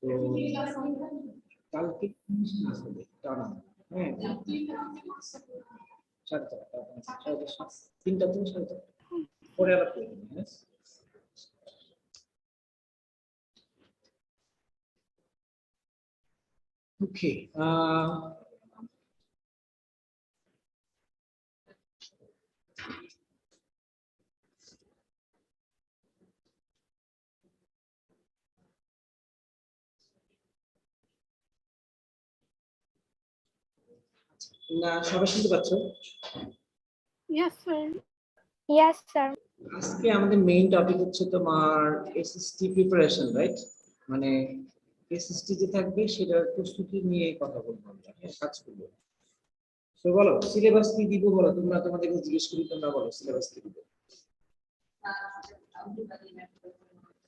তো কালকে ক্লাস হবে টানা, হ্যাঁ 3:30 3টা থেকে 3:30 পরে আলাপ করবো। হ্যাঁ ওকে। না সবাই শুনতে পাচ্ছ? Yes, sir. Yes, sir. আজকে আমাদের মেইন টপিক হচ্ছে তোমার এসএসটি প্রিপারেশন, রাইট? মানে এসএসটি যে থাকবে সেটার প্রস্তুতি নিয়ে কথা বলবো আমরা, হ্যাঁ কাজ করবো। তো বলো সিলেবাস কি দিব, বলো তোমরা, তোমাদেরকে জিজ্ঞেস করি, তোমরা বলো সিলেবাস কি দিব।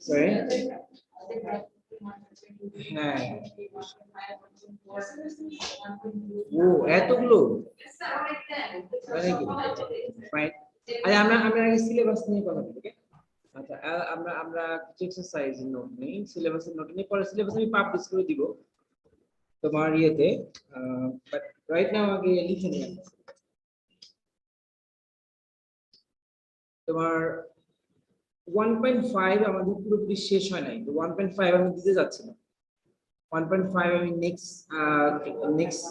সরি হ্যাঁ ও এতগুলো মানে কি ফাইন। আরে আমরা আগে সিলেবাস নিয়ে কথা বলি। আচ্ছা আমরা কিছু এক্সারসাইজ নোট নেই, সিলেবাসের নোট নেই, পরে সিলেবাস আমি পাবলিশ করে দিব তোমার ইয়েতে, বাট রাইট নাও আগে লিখে নিই। তোমার 1.5 আমাদের পুরোপুরি শেষ হয় নাই, তো 1.5 আমি দিতে যাচ্ছি না। 1.5 আমি নেক্সট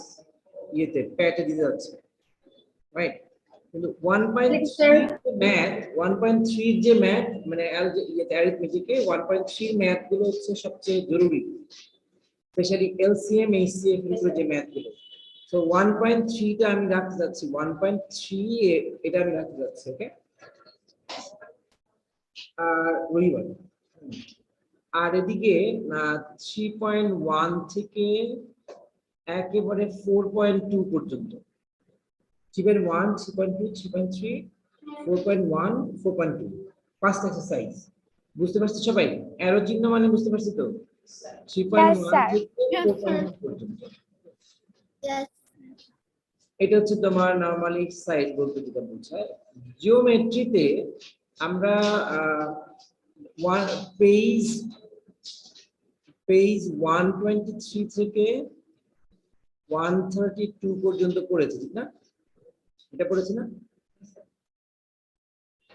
ইয়েতে প্যাটে দিতে যাচ্ছি, রাইট? কিন্তু 1.3 ম্যাথ, 1.3 যে ম্যাথ মানে ইয়েতে অ্যারিথমেটিকে 1.3 ম্যাথ গুলো হচ্ছে সবচেয়ে জরুরি, স্পেশালি এলসিএম এইচসিএফ এর যে ম্যাথ গুলো। সো 1.3 টা আমি রাখতে যাচ্ছি, 1.3 এটা আমি রাখতে যাচ্ছি, ওকে? আর রবিবার আর এদিকে 3.1 থেকে একেবারে 4.2 পর্যন্ত, 3.1 3.2 3.3 4.1 4.2 পাঁচটা এক্সারসাইজ। বুঝতে পারছো সবাই? অ্যারো চিহ্ন মানে বুঝতে পারছি তো? 3.1 থেকে 4.2 পর্যন্ত। এটা হচ্ছে তোমার নরমালি এক্সারসাইজ বলতে যেটা বোঝায়। জিওমেট্রিতে আমরা পেজ 123 থেকে 132 পর্যন্ত পড়েছি, ঠিক না? এটা পড়েছি না?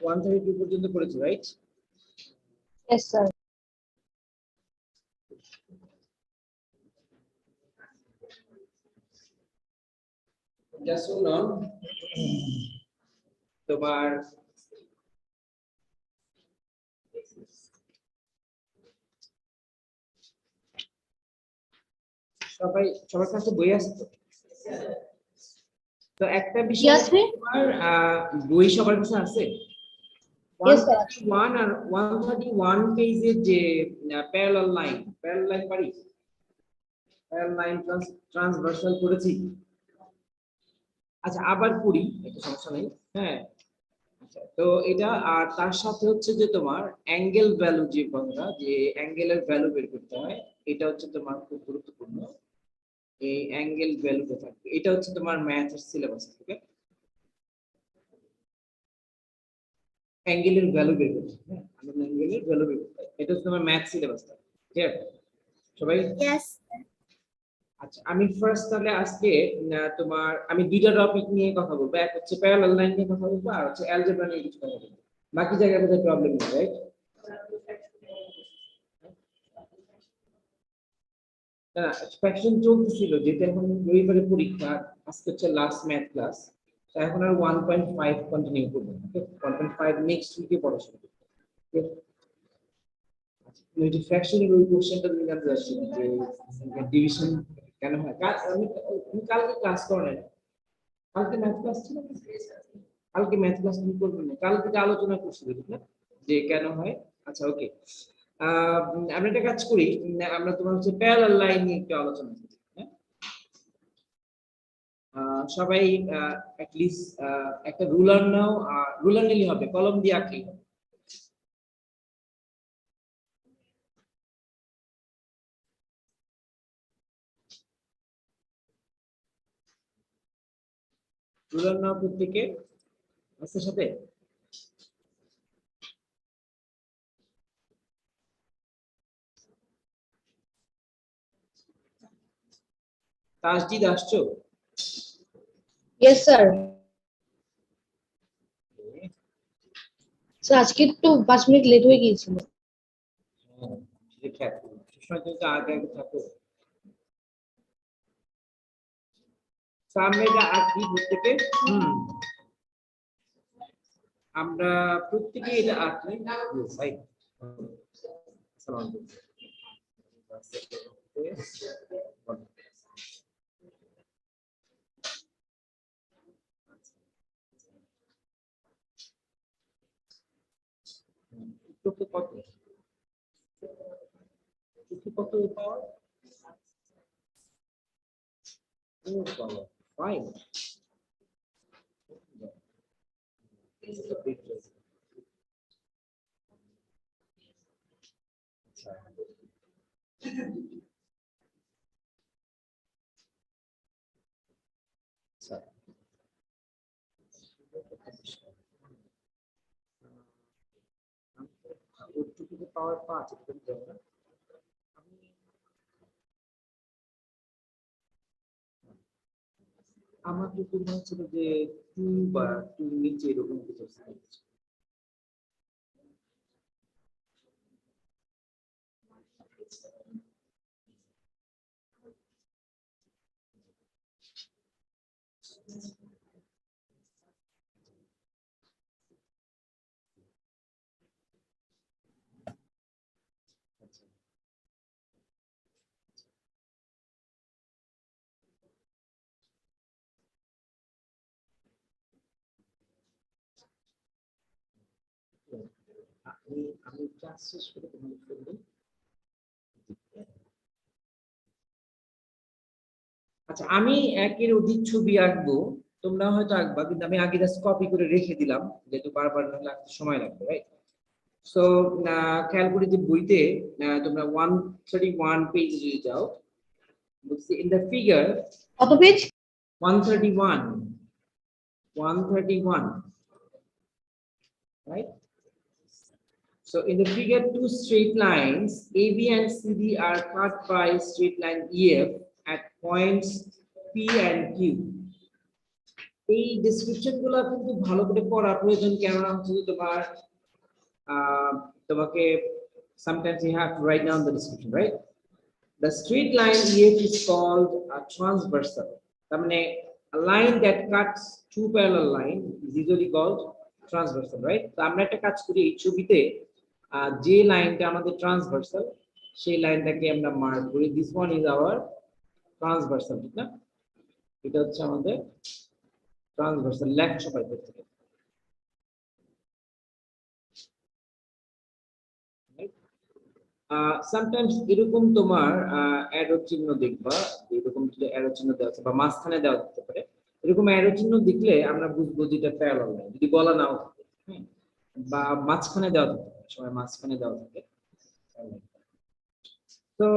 132 পর্যন্ত পড়েছি, right? Yes, sir. Just hold on. তোমার সবার কাছে বই আছে তো? তো একটা বিষয় তোমার বই সবার কাছে আছে? 131 আর 131 পেজের যে প্যারালাল লাইন পারি, প্যারালাল লাইন ট্রান্সভার্সাল করেছি। আচ্ছা আবার পড়ি, এটা সমস্যা নেই, হ্যাঁ। আচ্ছা তো এটা আর তার সাথে হচ্ছে যে তোমার অ্যাঙ্গেল ভ্যালু, যে কথাটা যে অ্যাঙ্গেলের ভ্যালু বের করতে হয়, এটা হচ্ছে তোমার খুব গুরুত্বপূর্ণ। এই অ্যাঙ্গেল ভ্যালুটা থাকবে, এটা হচ্ছে তোমার ম্যাথের সিলেবাস থেকে অ্যাঙ্গেলের ভ্যালু বের করতে, হ্যাঁ অ্যাঙ্গেলের ভ্যালু বের করতে, এটা হচ্ছে তোমার ম্যাথ সিলেবাসটা, ঠিক আছে সবাই? Yes. আচ্ছা আমি ফার্স্ট তাহলে আজকে তোমার আমি দুইটা টপিক নিয়ে কথা বলবো, এক হচ্ছে প্যারালাল লাইন নিয়ে কথা বলবো, আর হচ্ছে অ্যালজেব্রা নিয়ে কিছু কথা বলবো। বাকি জায়গায় বোধহয় প্রবলেম নেই, রাইট? না ফ্র্যাকশন চলতেছিল, যেটা এখন রবিবারে পরীক্ষা, আজকে হচ্ছে লাস্ট ম্যাথ ক্লাস, তো এখন আর 1.5 কন্টিনিউ করবো, ওকে? 1.5 নেক্সট উইকে পড়াশোনা করবো, ওকে? আচ্ছা ফ্র্যাকশনের ওই কোশ্চেনটা তুমি জানতে চাচ্ছি যে ডিভিশন কেন হয়, তুমি কালকে ক্লাস করো না? কালকে ম্যাথ ক্লাস ছিল, কালকে ম্যাথ ক্লাস তুমি করবে না, কালকে আলোচনা করছিল, ঠিক না, যে কেন হয়। আচ্ছা ওকে, আমরা একটা কাজ করি, আমরা তোমার হচ্ছে প্যারালাল লাইন নিয়ে একটু আলোচনা করি, হ্যাঁ? সবাই অ্যাটলিস্ট একটা রুলার নাও, রুলার নিলে হবে, কলম দিয়ে আঁকলেই হবে। রুলার নাও প্রত্যেকে আস্তে সাথে। তাসজিদ আসছো? Yes, sir. স্যার আজকে একটু 5 মিনিট লেট হয়ে গিয়েছিল। হ্যাঁ, সেটা খেয়াল করো। সবসময় তুমি তো আগে আগে থাকো। সামনেটা আর কি প্রত্যেকে? আমরা প্রত্যেকে এটা আঁকি। ভাই আসসালামু আলাইকুম। চোখে কত? চোখে কত পাওয়ার? ও বাবা, ফাইন। আচ্ছা, ওর চোখে পাওয়ার 5, এটা তুমি জানো না? আমার তো মনে হচ্ছিল যে 2 বা 2 নিচে এরকম কিছু সাইজ। আমি আমি ক্লাস শেষ করে তোমাকে বলবো। আচ্ছা, আমি একের অধিক ছবি আঁকবো, তোমরা হয়তো আঁকবা, কিন্তু আমি আগে জাস্ট কপি করে রেখে দিলাম, যেহেতু বারবার নাহলে আঁকতে সময় লাগবে, রাইট? সো খেয়াল করে যে বইতে তোমরা 131 পেজে যদি যাও, ইন দ্য ফিগার কত page? 131, 131, right? So in the figure, two straight lines AB and CD are cut by straight line EF at points P and Q. এই ডেসক্রিপশন গুলো কিন্তু ভালো করে পড়া প্রয়োজন, কেননা হচ্ছে যে তোমাকে sometimes you have to write down the description, right? The straight line EF is called a transversal. তার মানে a line that cuts two parallel line is usually called transversal, right? তো আমরা একটা কাজ করি, এই ছবিতে যে লাইনটা আমাদের ট্রান্সভার্সাল, সেই লাইনটাকে আমরা মার্ক করি, this one is our transversal, ঠিক না? এটা হচ্ছে আমাদের ট্রান্সভার্সাল। লেফট সবাই করতে হবে। সামটাইমস এরকম তোমার অ্যারো চিহ্ন দেখবা, এরকম যদি অ্যারো চিহ্ন দেওয়া আছে বা মাঝখানে দেওয়া যেতে পারে, এরকম অ্যারো চিহ্ন দেখলে আমরা বুঝবো যে এটা প্যারালাল লাইন, যদি বলা নাও থাকে, হ্যাঁ, বা মাঝখানে দেওয়া থাকে, সময় মাঝখানে দেওয়া থাকে। তো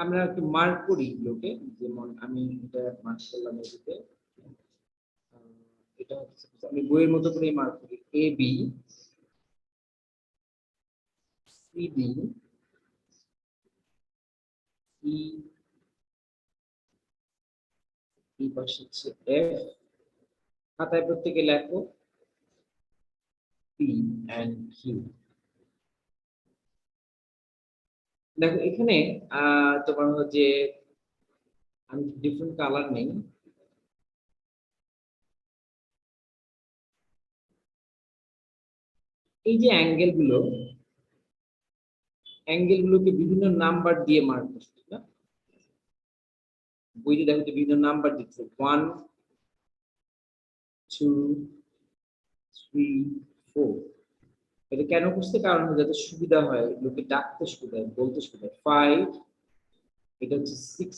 আমরা একটু মার্ক করি এগুলোকে, যেমন আমি এটা মার্ক করলাম এদিকে, এটা হচ্ছে আমি বইয়ের মতো করে মার্ক করি, A B C D E, এই পাশে হচ্ছে এফ, খাতায় প্রত্যেকে লেখো পি এন্ড কিউ। দেখো এখানে তোমার হচ্ছে আমি ডিফারেন্ট কালার নেই, এই যে অ্যাঙ্গেল গুলোকে বিভিন্ন নাম্বার দিয়ে মার্ক করছে, ঠিক না? বইতে দেখো যে বিভিন্ন নাম্বার দিচ্ছে, 1 2 3 4। এটা কেন করছে? কারণ যাতে সুবিধা হয়, লোকে ডাকতে সুবিধা হয়, বলতে সুবিধা হয়। 5, এটা হচ্ছে 6,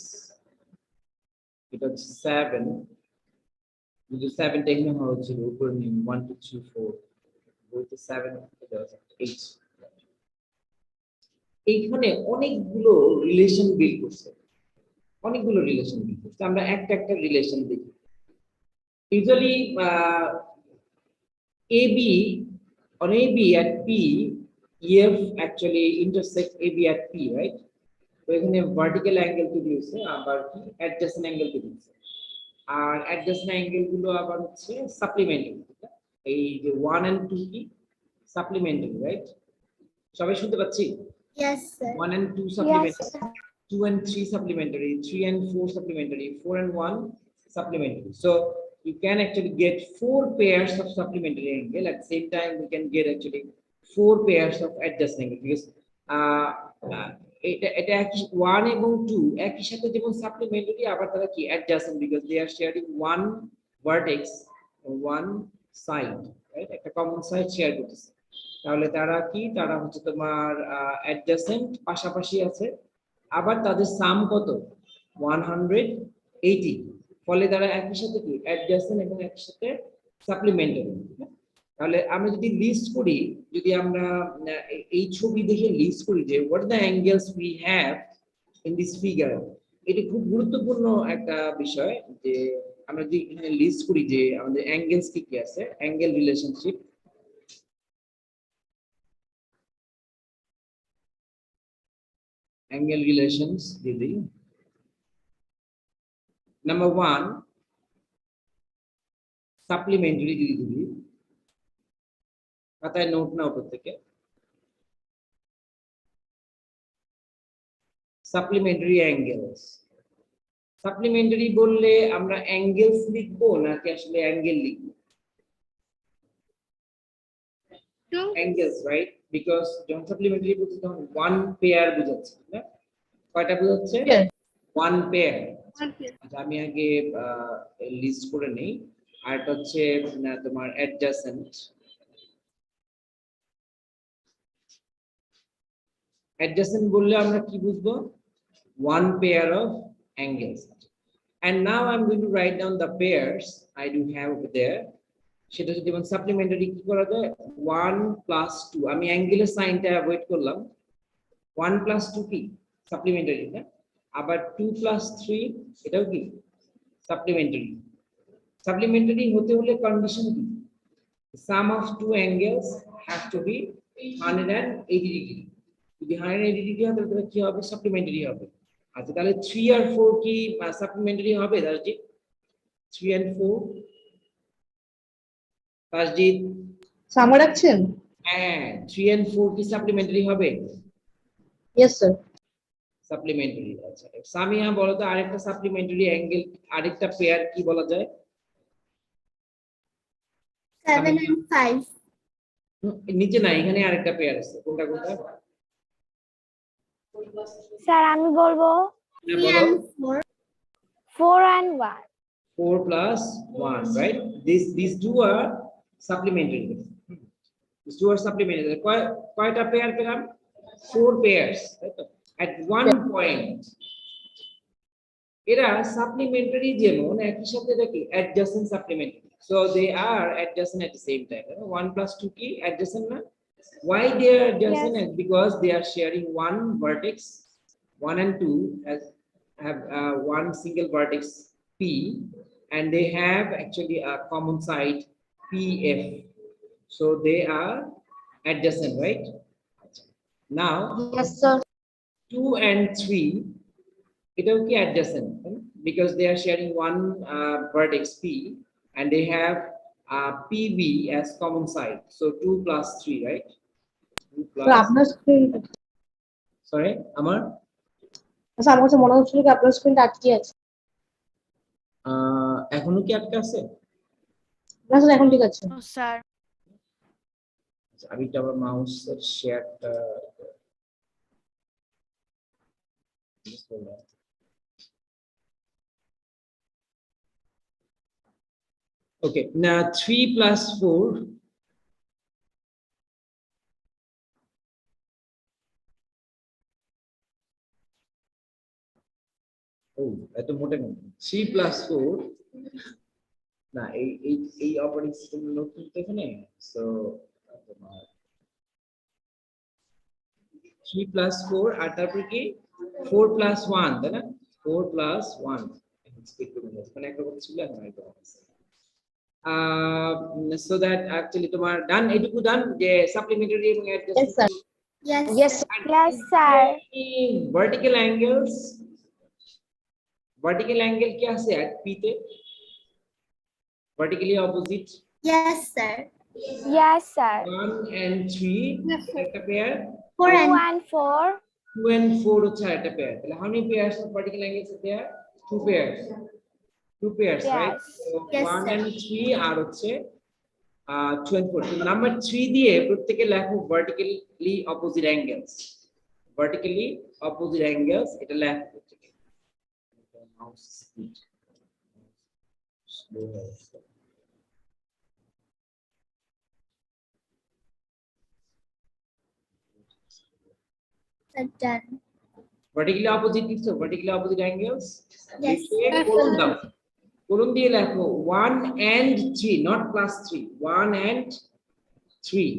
এটা হচ্ছে 7, যদি 7টা এখানে হওয়া হচ্ছিল উপরে নিয়ে 1 2 3 4, বইতে 7 এটা হচ্ছে 8। এইখানে অনেকগুলো রিলেশন বিল্ড করছে, আমরা একটা একটা রিলেশন দেখি। Usually AB on AB at P, EF actually intersect AB at P, right? তো এখানে ভার্টিক্যাল অ্যাঙ্গেল তৈরি হয়েছে আবার কি অ্যাডজাসেন্ট অ্যাঙ্গেল তৈরি হয়েছে আর অ্যাডজাসেন্ট অ্যাঙ্গেল গুলো আবার হচ্ছে সাপ্লিমেন্টারি এই যে 1 and 2 কি সাপ্লিমেন্টারি রাইট সবাই শুনতে পাচ্ছি Yes, sir. 1 and 2 Yes, supplementary sir. 2 and 3 supplementary 3 and 4 supplementary 4 and 1 supplementary so you can actually get 4 pairs of supplementary angle at the same time we can get actually 4 pairs of adjacent angle because এটা একই 1 এবং 2 একই সাথে যেমন supplementary আবার তারা কি adjacent because they are sharing one vertex one side right একটা কমন সাইড শেয়ার করতেছে তাহলে তারা কি তারা হচ্ছে তোমার অ্যাডজাসেন্ট পাশাপাশি আছে আবার তাদের সাম কত 180 ফলে তারা একই সাথে কি অ্যাডজাসেন্ট এবং একই সাথে সাপ্লিমেন্টারি তাহলে আমরা যদি লিস্ট করি যদি আমরা এই ছবি দেখে লিস্ট করি যে what the angles we have in this figure এটা খুব গুরুত্বপূর্ণ একটা বিষয় যে আমরা যদি এখানে লিস্ট করি যে আমাদের অ্যাঙ্গেলস কি কি আছে angle relationship angle relations didi number 1 supplementary didi খাতায় নোট নাও প্রত্যেকে supplementary angles supplementary বললে আমরা angles লিখবো নাকি আসলে অ্যাঙ্গেল লিখবো angles right because যখন supplementary বলছি তখন one pair বোঝাচ্ছে না কয়টা বোঝাচ্ছে Yes. one pair Okay. আচ্ছা আমি আগে লিস্ট করে নেই আর এটা হচ্ছে তোমার অ্যাডজাসেন্ট অ্যাডজাসেন্ট বললে আমরা কি বুঝবো one pair of angles and now I'm going to write down the pairs I do have over there সেটা যদি যেমন সাপ্লিমেন্টারি কি করা যায় 1 plus 2 আমি অ্যাঙ্গেলের সাইনটা অ্যাভয়েড করলাম 1 plus 2 কি সাপ্লিমেন্টারি না আবার 2 plus 3 এটাও কি সাপ্লিমেন্টারি সাপ্লিমেন্টারি হতে হলে কন্ডিশন কি sum of two angles have to be 180 degree যদি 180 ডিগ্রি হয় তাহলে কি হবে সাপ্লিমেন্টারি হবে আচ্ছা তাহলে 3 আর 4 কি সাপ্লিমেন্টারি হবে দার্জিত 3 and 4 তাসজিদ সামনে রাখছেন? হ্যাঁ 3 and 4 কি সাপ্লিমেন্টারি হবে Yes, sir. সাপ্লিমেন্টারি আচ্ছা সামিয়া বলো তো আরেকটা সাপ্লিমেন্টারি অ্যাঙ্গেল আরেকটা পেয়ার কি বলা যায় 7 and 5. নিচে না এখানে আরেকটা পেয়ার আছে কোনটা কোনটা স্যার আমি বলবো হ্যাঁ, 3 বলো and 4. 4 and 1. 4 plus 1 right these two are supplementary these two are supplementary কয়টা পেয়ার পেলাম 4 pairs right at one point এরা সাপ্লিমেন্টারি যেমন একই সাথে দেখি adjacent supplementary so they are adjacent at the same time 1 plus 2 কি adjacent না why they are adjacent Yes. is because they are sharing one vertex 1 and 2 have one single vertex p and they have actually a common side pf so they are adjacent right now Yes, sir. 2 and 3 এটাও কি adjacent because they are sharing one vertex p and they have pv as common side so 2 plus 3 right 2 Sir, plus আপনার screen sorry আমার আচ্ছা আমার কাছে মনে হচ্ছিল কি আপনার স্ক্রিনটা আটকে আছে। এখনো কি আটকে আছে না স্যার এখন ঠিক আছে। ও স্যার আচ্ছা, আমি তো আবার মাউসের শেয়ারটা okay now 3 plus 4 oh এত মোটা কেন 3 plus 4 না এই অপারেটিং সিস্টেম নতুন তো এখানে সো তোমার 3 plus 4 আর তারপর কি 4 plus 1 তাই না 4 plus 1 স্পিড করে নিয়ে মানে একটা কথা ছিল এখন এটা so that actually তোমার ডান এটুকু ডান যে সাপ্লিমেন্টারি এবং Yes, sir. Yes. Yes, sir. Yes, sir. Vertical angles. Vertical angle क्या है at P ते? Vertically opposite. Yes, sir. Yes, sir. 1 and 3 Yes, sir. একটা pair, 4 2 and and 4. 2 and 4 হচ্ছে একটা pair. তাহলে how many pairs of vertical angles are there? 2 pairs. 2 pairs, right? Yes. So Yes, 1 sir. and 3 আর হচ্ছে 2 and 4. So number 3 দিয়ে প্রত্যেকে লেখো vertically opposite angles. Vertically opposite angles এটা লেখো প্রত্যেকে। Mouse speed. Slow down. sir, done. Vertically opposite is vertically opposite angles. Yes. লিখে colon দাও। Colon দিয়ে লেখো 1 and 3, not plus 3. 1 and 3,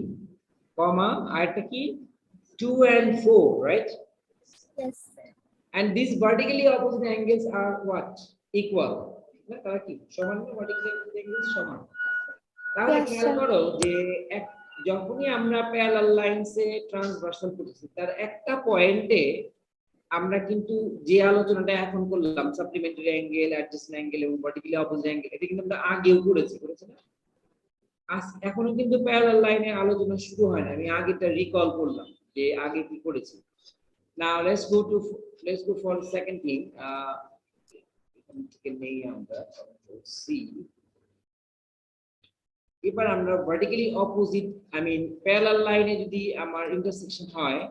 comma আরেকটা কি 2 and 4, right? Yes, sir. And these vertically opposite angles are what? Equal. না তারা কি সমান না? vertically opposite angles সমান। তাহলে Yes, খেয়াল sir. করো যে যখনই আমরা প্যারালাল লাইনসে ট্রান্সভার্সাল করতেছি তার একটা পয়েন্টে আমরা কিন্তু যে আলোচনাটা এখন করলাম সাপ্লিমেন্টারি অ্যাঙ্গেল, অ্যাডজেসেন্ট অ্যাঙ্গেল এবং ভার্টিক্যালি অপোজিট অ্যাঙ্গেল, এটা কিন্তু আমরা আগেও করেছি না? এখনো কিন্তু প্যারালাল লাইনে আলোচনা শুরু হয় না, আমি আগেটা রিকল করলাম যে আগে কি করেছি। Now let's go for the second thing. এখান থেকে নেই আমরা সি। এবার আমরা ভার্টিক্যালি অপোজিট প্যারালাল লাইনে যদি আমার ইন্টারসেকশন হয়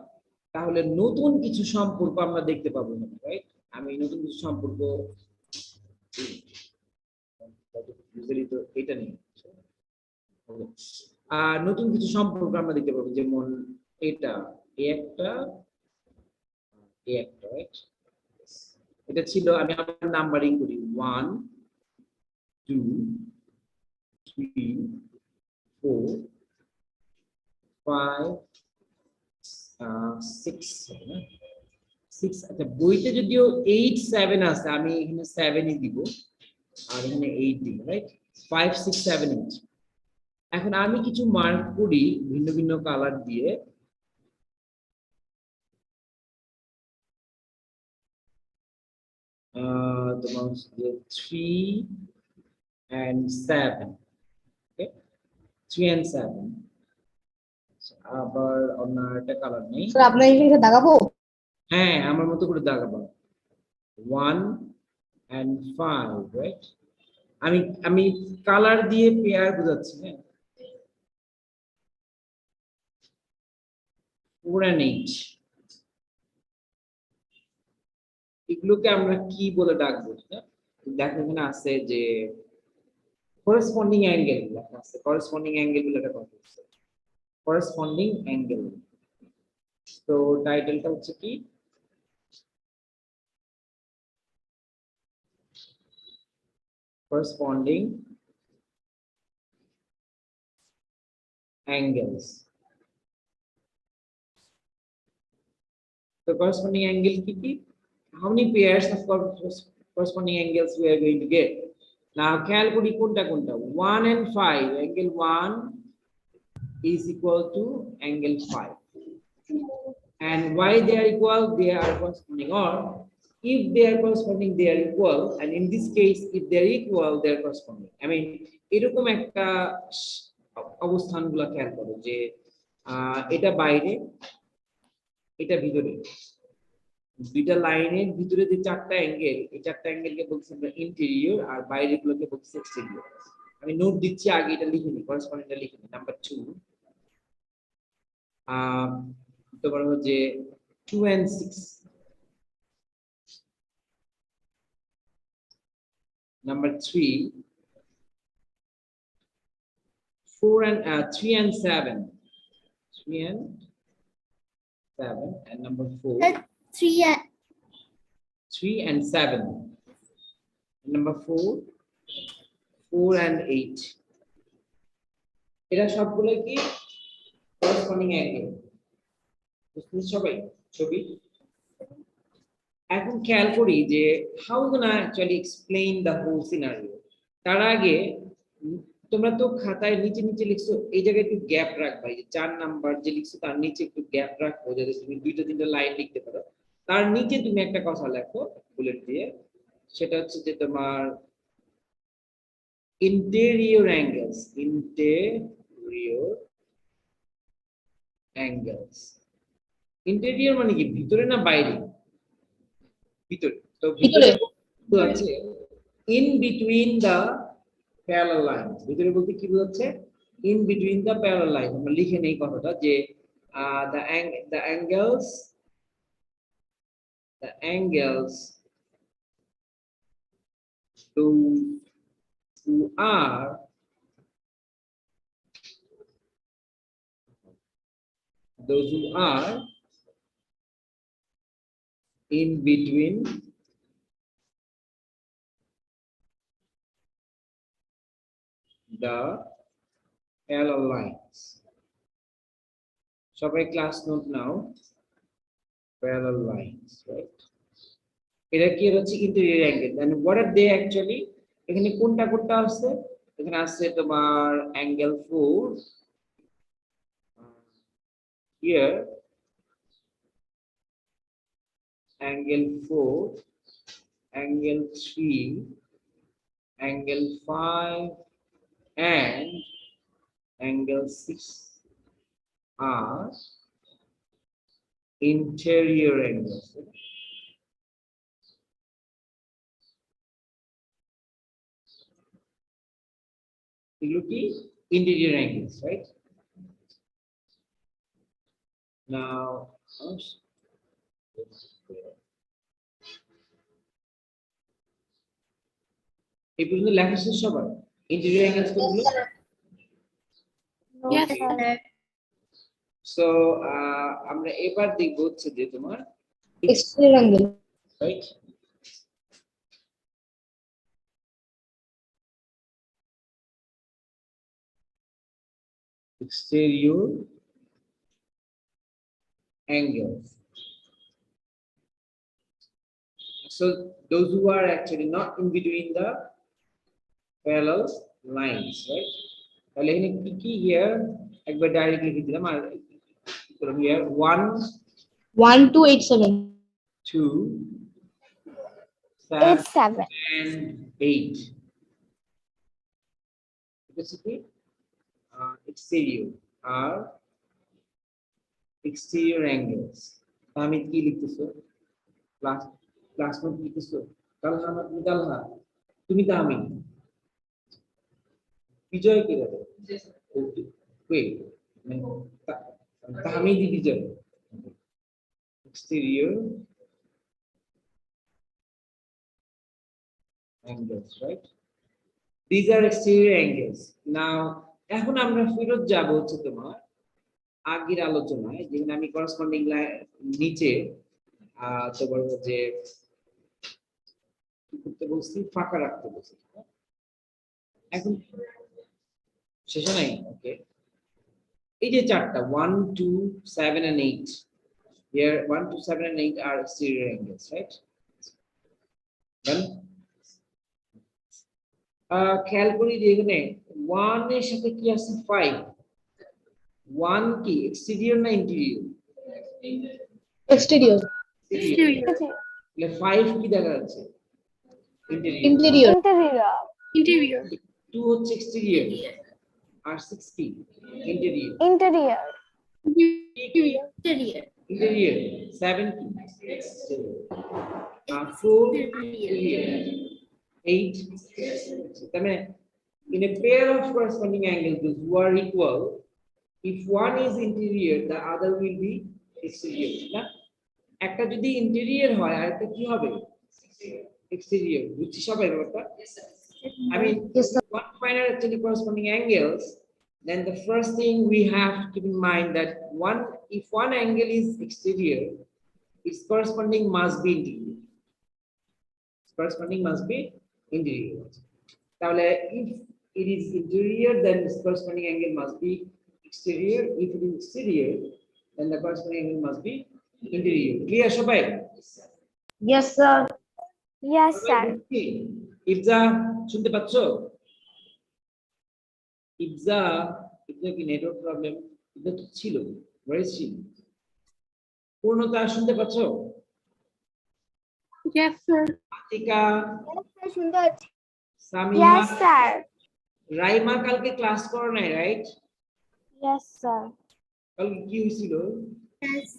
তাহলে নতুন কিছু সম্পর্ক আমরা দেখতে পাবো না, রাইট? আমি নতুন কিছু সম্পর্ক ইউজুয়ালি তো এটা নেই। নতুন কিছু সম্পর্ক আমরা দেখতে পাবো, যেমন এটা একটা রাইট? এটা ছিল, আমি আবার নাম্বারিং করি 1 2 3 4 5 6। আচ্ছা, বইতে যদিও 8 7 আছে, আমি এখানে 7ই দিব আর এখানে 8 দিব, রাইট? 5 6 7 8। এখন আমি কিছু মার্ক করি ভিন্ন ভিন্ন কালার দিয়ে। তোমার 3 and 7, okay? 3 and 7। আবার অন্য একটা কালার নেই, স্যার আপনার এখানে দাগাবো? হ্যাঁ আমার মতো করে দাগাবো। 1 and 5, রাইট? আমি কালার দিয়ে পেয়ার বোঝাচ্ছি, হ্যাঁ। 4 and 8, এগুলোকে আমরা কি বলে ডাকবো? দেখো এখানে আছে যে করেসপন্ডিং অ্যাঙ্গেল লেখা আছে, করেসপন্ডিং অ্যাঙ্গেল বলে একটা কথা আছে, করেসপন্ডিং অ্যাঙ্গেল। তো টাইটেলটা হচ্ছে কি, corresponding angles. So corresponding angle ki? How many pairs of corresponding angles we are going to get? Now calculate kunta 1 and 5. Angle 1 is equal to angle 5. And why they are equal? They are corresponding, or if they are corresponding, they are equal. And in this case, if they are equal, they are corresponding. এরকম একটা অবস্থানগুলো খেয়াল করো যে এটা বাইরে, এটা ভিতরে, দুইটা লাইনের ভিতরে যে চারটা অ্যাঙ্গেল, এই চারটা অ্যাঙ্গেলকে বলছি আমরা ইন্টেরিয়র, আর বাইরের গুলোকে বলছি এক্সটেরিয়র। আমি নোট দিচ্ছি, আগে এটা লিখে নিই, করেসপন্ডিংটা লিখে নিই। নাম্বার 2, তোমার হচ্ছে 2 and 6। Number 3, 4 and 3 and 7, 3 and 7, and number 4, 3 and 3 and 7, and number 4, 4 and 8। এরা সবগুলো কি corresponding angle, বুঝতে সবাই ছবি? এখন খেয়াল করি যে how we gonna actually explain the whole scenario। তার আগে তোমরা তো খাতায় নিচে নিচে লিখছো, এই জায়গায় একটু গ্যাপ রাখবা, এই যে 4 নাম্বার যে লিখছো তার নিচে একটু গ্যাপ রাখো যাতে তুমি দুইটা তিনটা লাইন লিখতে পারো। তার নিচে তুমি একটা কথা লেখো বুলেট দিয়ে, সেটা হচ্ছে যে তোমার interior angles, interior মানে কি ভিতরে না বাইরে? ভিতরে। তো ভিতরে ভিতরে। আছে in between the parallel lines, ভিতরে বলতে কি বোঝাচ্ছে? in between the parallel lines, আমরা লিখে নেই কথাটা যে the angles those who are in between the parallel lines. সবাই ক্লাস নোট নাও, parallel lines, right? এটা কি হচ্ছে interior angle, and what are they actually? এখানে কোনটা কোনটা আছে? এখানে আছে তোমার angle 4 here, angle 4, angle 3, angle 5 and angle 6 are interior angles. এগুলো কি interior angles, right? Now এই পর্যন্ত লেখা শেষ সবার? ইন্টেরিয়র অ্যাঙ্গেলস কোনগুলো? No, Yes, sir. sir. So আমরা এবার দেখব হচ্ছে যে তোমার exterior angle. Right, exterior angles. So those who are actually not in between the parallel lines, right? তাহলে এখানে কি কি here একবার ডাইরেক্টলি লিখে দিলাম, আর from here 1 1287 2 It's 7 7. and 8. Basically exterior are exterior angles. আমি কি লিখতেছো? Class note লিখতেছো? তালহা না তুমি? তালহা তুমি? তাহমি? বিজয় কে রে? Wait, Tahmi the Bijoy. exterior angles, right? These are exterior angles. Now এখন আমরা ফেরত যাব হচ্ছে তোমার আগের আলোচনায়, যেখানে আমি করসপন্ডিং নিচে তোমার যে কি করতে বলছি, ফাঁকা রাখতে বলছি। এখন শেষ নাই, ওকে? এই যে চারটা 1 2 7 and 8, here 1 2 7 and 8 are exterior angles, right? Then খেয়াল করি যে এখানে 1 এর সাথে কি আছে? 5। 1 কি এক্সটেরিয়র না ইন্টেরিয়র? এক্সটেরিয়র। তাহলে 5 কি দেখা যাচ্ছে? ইন্টেরিয়র। ইন্টেরিয়র। Interior. Interior. 2 হচ্ছে এক্সটেরিয়র, আর 6 কি? ইন্টেরিয়র। Interior. Interior. ইন্টেরিয়র। 7 কি? এক্সটেরিয়র। 4 ইন্টেরিয়র। 8 তাহলে in a pair of corresponding angles those who are equal, if one is interior the other will be exterior, না? একটা যদি ইন্টেরিয়র হয় আর একটা কি হবে? এক্সটেরিয়র। বুঝছি সবাই ব্যাপারটা? I mean, Yes, sir. one find out actually corresponding angles, then the first thing we have to keep in mind that if one angle is exterior, its corresponding must be interior. Its corresponding must be interior. তাহলে if it is interior, then its corresponding angle must be exterior. If it is exterior, then the corresponding angle must be interior. Clear সবাই? Yes, sir. Yes, sir. ইফজা শুনতে পাচ্ছো? ইবজা এটা কি network problem? এটা তো ছিল, voice ছিল। পূর্ণতা শুনতে পাচ্ছ? Yes, sir. আতিকা, সুন্দর। Samiha, Yes, sir. রাইমা কালকে ক্লাস করো নাই, রাইট? Yes, sir. কালকে কি হয়েছিল? Yes.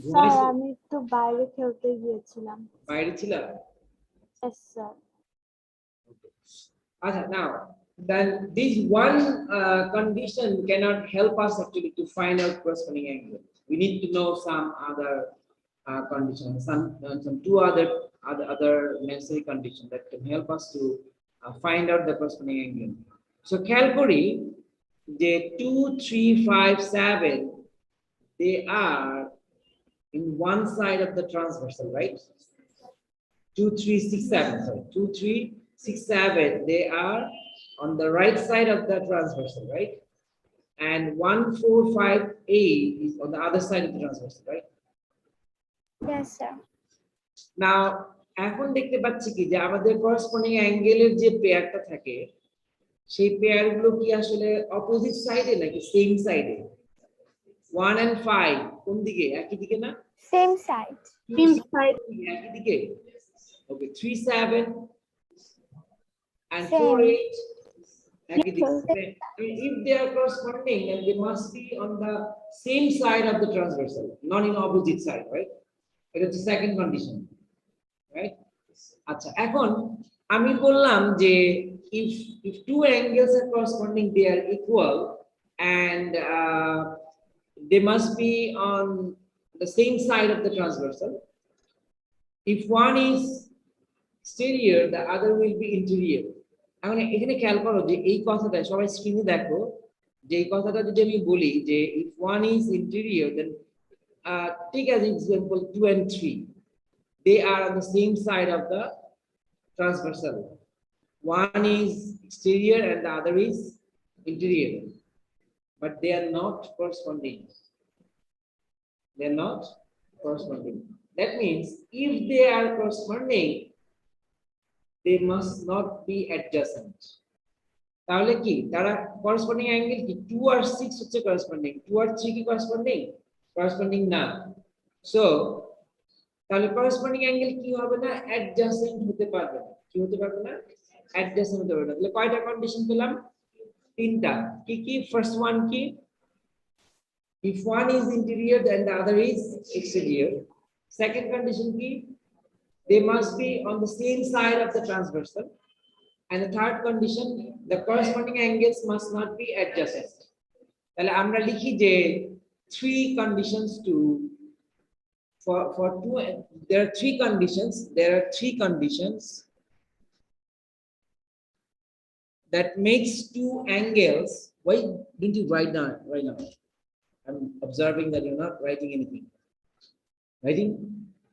স্যার ঘুমাইছো? আমি একটু বাইরে খেলতে গিয়েছিলাম। বাইরে ছিলা? Yes, sir. Now, then this one condition cannot help us actually to find out corresponding angle. We need to know some other conditions, some two other necessary conditions that can help us to find out the corresponding angle. So, calculi, the 2, 3, 5, 7, they are in one side of the transversal, right? 2, 3, 6, 7. Sorry, 2, 3, 6, 7. They are on the right side of the transversal, right? And 1, 4, 5, 8 is on the other side of the transversal, right? Yes, sir. Now, এখন দেখতে পাচ্ছি কি যে আমাদের corresponding অ্যাঙ্গেলের যে পেয়ারটা থাকে সেই পেয়ারগুলো কি আসলে অপোজিট সাইডে নাকি সেম সাইডে? 1 and 5 কোন দিকে? একই দিকে না? Same side. Same side. একই দিকে। Okay, 3, 7 and Same. 4, 8. If they are corresponding, then they must be on the same side of the transversal, not in opposite side, right? It is the second condition, right? আচ্ছা, এখন আমি বললাম যে if two angles are corresponding, they are equal and they must be on the same side of the transversal. If one is exterior, the other will be interior. এখন এখানে খেয়াল করো যে এই কথাটা সবাই স্ক্রিনে দেখো, যে এই কথাটা যদি আমি বলি যে if one is interior, then take as example 2 and 3, they are on the same side of the transversal. One is exterior and the other is interior, but they are not corresponding. They are not corresponding. That means if they are corresponding, they must not be adjacent. তাহলে কি তারা corresponding angle কি 2 আর 6 হচ্ছে corresponding, 2 আর 3 কি corresponding না। So তাহলে corresponding angle কি হবে না? adjacent হতে পারবে না। কি হতে পারবে না? adjacent হতে পারবে না। তাহলে কয়টা কন্ডিশন পেলাম? তিনটা। কি কি? ফার্স্ট ওয়ান কি? if one is interior then the other is exterior. Second condition কি? they must be on the same side of the transversal. And the third condition, the corresponding angles must not be adjacent. তাহলে আমরা লিখি যে three conditions to for two, there are three conditions that makes two angles. Why didn't you write down right now? I'm observing that you're not writing anything. Writing?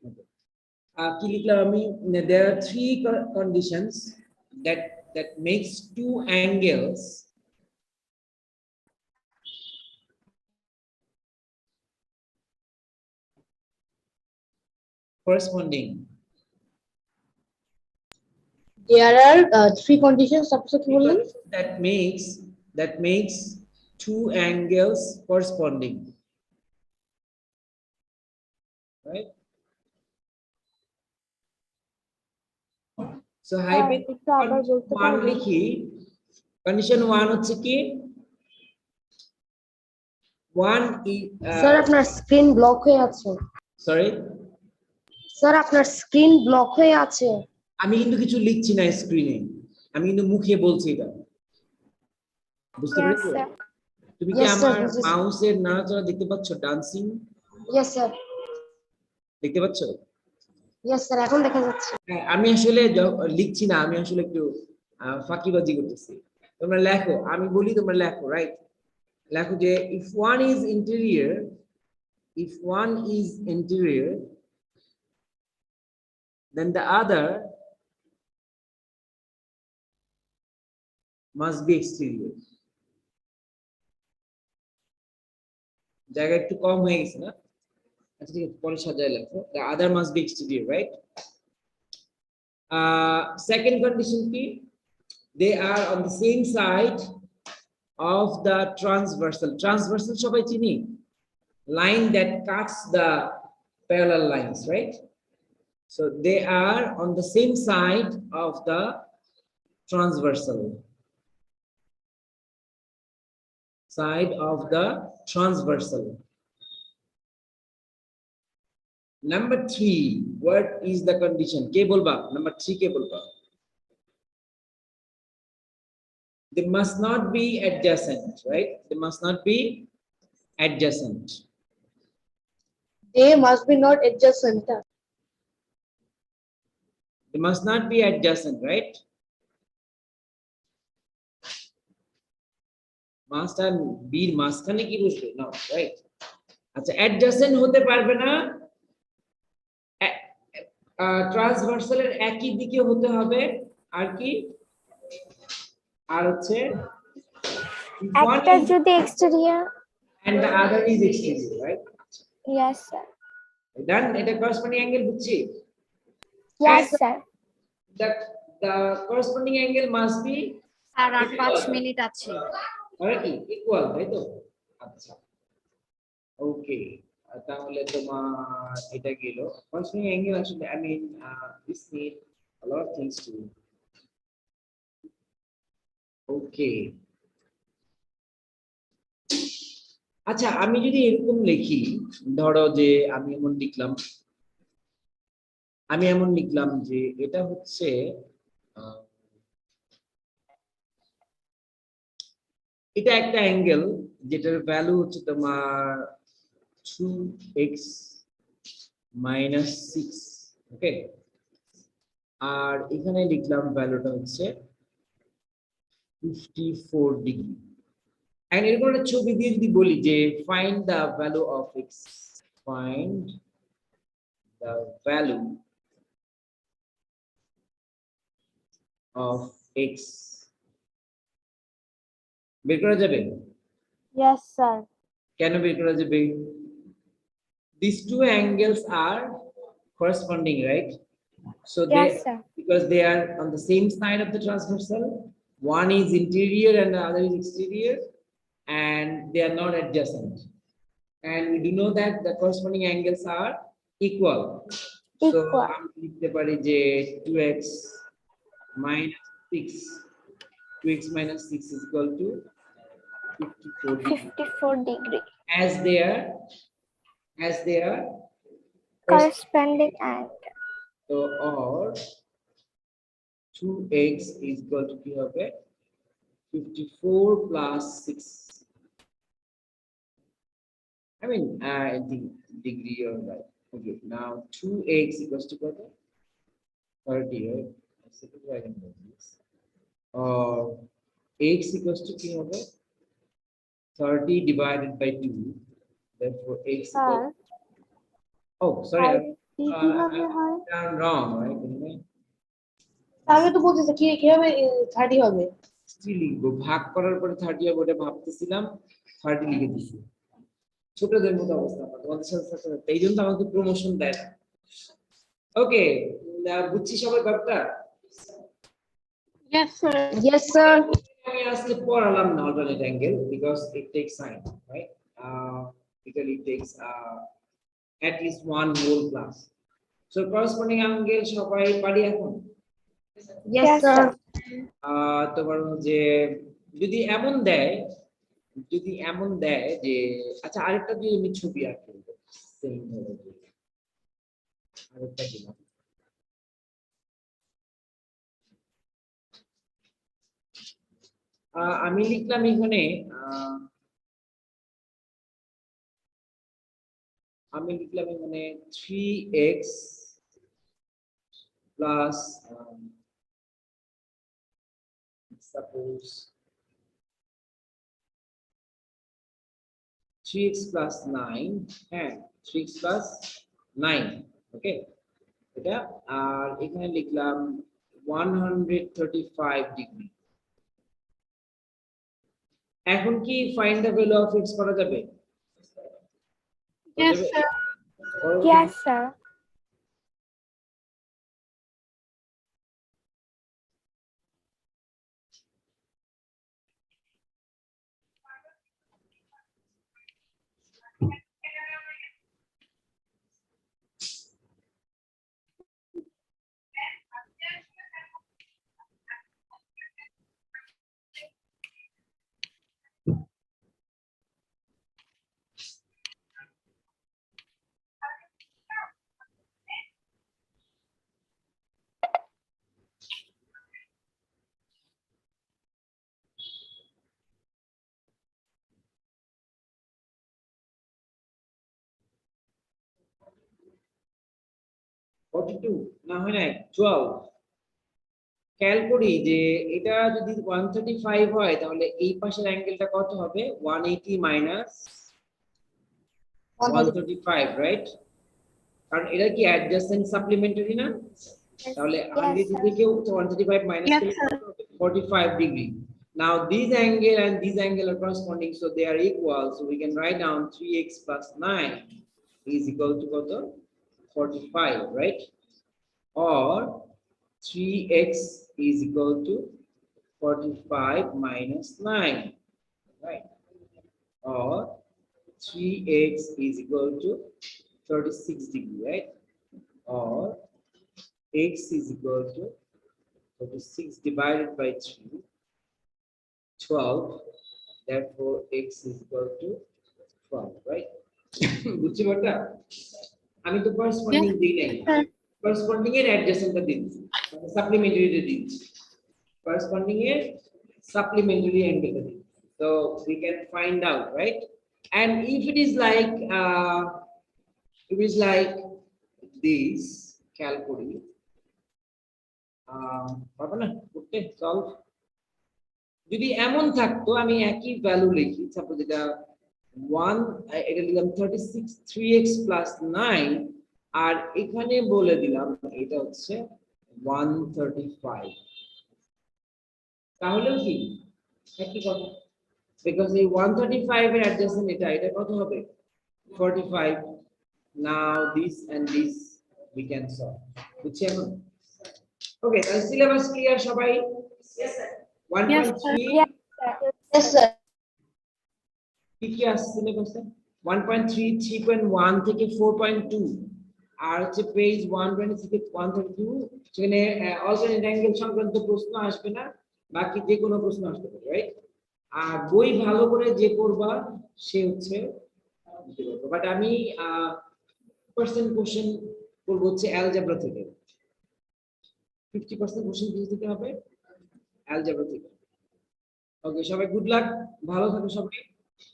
Okay. কি লিখলাম আমি? There are three conditions that makes two angles corresponding. There are three conditions. Suppose কি বললেন? that makes two angles corresponding, right? So একটু আবার বলতে one পারবেন? লিখি, condition 1 হচ্ছে কি? one স্যার আপনার স্ক্রিন ব্লক হয়ে আছে। sorry, স্যার আপনার স্ক্রিন ব্লক হয়ে আছে। আমি কিন্তু কিছু লিখছি না স্ক্রিনে, আমি কিন্তু মুখে বলছি এটা, বুঝতে Yes, পেরেছো? sir. তুমি কি Yes, sir, আমার বুঝেছি। মাউসের নাড়াচাড়া দেখতে পাচ্ছ? Dancing yes sir. দেখতে পাচ্ছ? ইয়েস স্যার, এখন দেখা যাচ্ছে। হ্যাঁ, আমি আসলে লিখছি না, আমি আসলে একটু ফাঁকিবাজি করতেছি। তোমরা লেখো, আমি বলি তোমরা লেখো, রাইট? লেখো যে if one is interior then the other must be exterior. জায়গা একটু কম হয়ে গেছে না? আচ্ছা ঠিক আছে, পরে সাজায় লেখো, the other must be exterior, right? Second condition কি? they are on the same side of the transversal. Transversal সবাই চিনি, line that cuts the parallel lines, right? So they are on the same side of the transversal. Side of the transversal. Number 3, what is the condition? Ke bolba? Number 3 ke bolba? They must not be adjacent, right? They must not be adjacent. They must be not adjacent. They must not be adjacent, right? Must and be মাঝখানে কি বুঝলে? No, right? আচ্ছা, adjacent হতে পারবে না, transversal এর একই দিকে হতে হবে, আর কি? আর হচ্ছে one একটা is- যদি exterior, and the other is exterior, right? yes sir, Done. এটা corresponding angle বুঝছি? yes And sir, the corresponding angle must be আর 5 মিনিট আছে। কি ইকুয়াল, তাই তো? আচ্ছা, ওকে, তাহলে তোমার এটা গেল corresponding angle। আসলে I mean this need a lot of things to do. ওকে, আচ্ছা, আমি যদি এরকম লিখি, ধরো যে আমি এমন লিখলাম যে এটা হচ্ছে এটা একটা অ্যাঙ্গেল যেটার ভ্যালু হচ্ছে তোমার 2x - 6, ওকে, আর এখানে লিখলাম ভ্যালুটা হচ্ছে 54 ডিগ্রি। And এরকম একটা ছবি দিয়ে যদি বলি যে find the value of x, find the value of x, বের করা যাবে? yes sir, কেন বের করা যাবে? These two angles are corresponding, right? So yes sir, because they are on the same side of the transversal, one is interior and the other is exterior, and they are not adjacent, and we do know that the corresponding angles are equal. So Equal. আমি লিখতে পারি যে 2x minus 6 is equal to 54 degree, 54 degree, as they are corresponding angle, so or 2x is equal to কি হবে 54 plus 6, I mean degree or right. Okay, now 2x equals to what? 30, right? Second way I can do this. Or x equals to কি হবে 30 divided by 2, therefore x equals, sir, oh sorry, কিভাবে হয়? I'm wrong, right? আমি তো বলতেছি কিভাবে 30 হবে? Still লিখবো, ভাগ করার পরে 30 হবে, ওটা ভাবতেছিলাম 30 লিখে দিছি। ছোটদের মতো অবস্থা, তোমাদের সাথে সাথে এই জন্য আমাকে প্রমোশন দেয়। ওকে, বুঝছি সবাই ব্যাপারটা? Yes sir. Yes sir. আমি আজকে পড়ালাম না alternate angle because it takes time, right? Because it takes at least one whole class. So corresponding angle সবাই পারি এখন? Yes Yes, sir. sir. তোমার যে যদি এমন দেয় যে আচ্ছা আরেকটা দিয়ে আমি ছবি আঁকি সেম ভাবে, আরেকটা দিলাম, আমি লিখলাম এখানে 3x plus suppose 3x plus 9 and 3x plus 9, ওকে, এটা আর এখানে লিখলাম 135 ডিগ্রি। এখন কি find the value of x করা যাবে? Yes sir. Yes sir, 42 না হয় নাই 12 খেয়াল করি যে এটা যদি 135 হয় তাহলে এই পাশের অ্যাঙ্গেলটা কত হবে 180 মাইনাস 135 রাইট কারণ এটা কি অ্যাডজাসেন্ট সাপ্লিমেন্টারি না তাহলে 180 থেকেও 135 মাইনাস করলে কত হবে 45 degree now this angle and this angle are corresponding so they are equal so we can write down 3x plus 9 is equal to কত 45 right or 3x is equal to 45 minus 9 right or 3x is equal to 36 degree right or x is equal to 36 divided by 3 12 therefore x is equal to 12 right বুঝছি বটা আমি তো corresponding দিই নাই corresponding এর adjacent টা দিচ্ছি supplementary টা দিচ্ছি corresponding এর supplementary angle টা দিচ্ছি so we can find out right and if it is like this calculate পারবে না করতে solve যদি এমন থাকতো আমি একই ভ্যালু লিখি সাপোজ এটা 1 এটা দিলাম 36 3x plus 9 আর এখানে বলে দিলাম এটা হচ্ছে 135 তাহলে কি একই কথা because এই 135 এর অ্যাডজাসেন্ট এটা কত হবে 45 now this and this we can solve বুঝছি এখন ওকে তাহলে সিলেবাস ক্লিয়ার সবাই yes sir 1.3 Yes, sir. কি কি আসছে সিলেবাসে 1.3 3.1 থেকে 4.2 আর হচ্ছে পেজ 120 থেকে 132 সেখানে অল্টারনেট অ্যাঙ্গেল সংক্রান্ত প্রশ্ন আসবে না বাকি যে কোনো প্রশ্ন আসতে পারে রাইট আর বই ভালো করে যে পড়বা সে হচ্ছে বাট আমি 50% কোশ্চেন করব হচ্ছে অ্যালজেব্রা থেকে 50% কোশ্চেন দিতে হবে অ্যালজেব্রা থেকে ওকে সবাই গুড লাক ভালো থাকো সবাই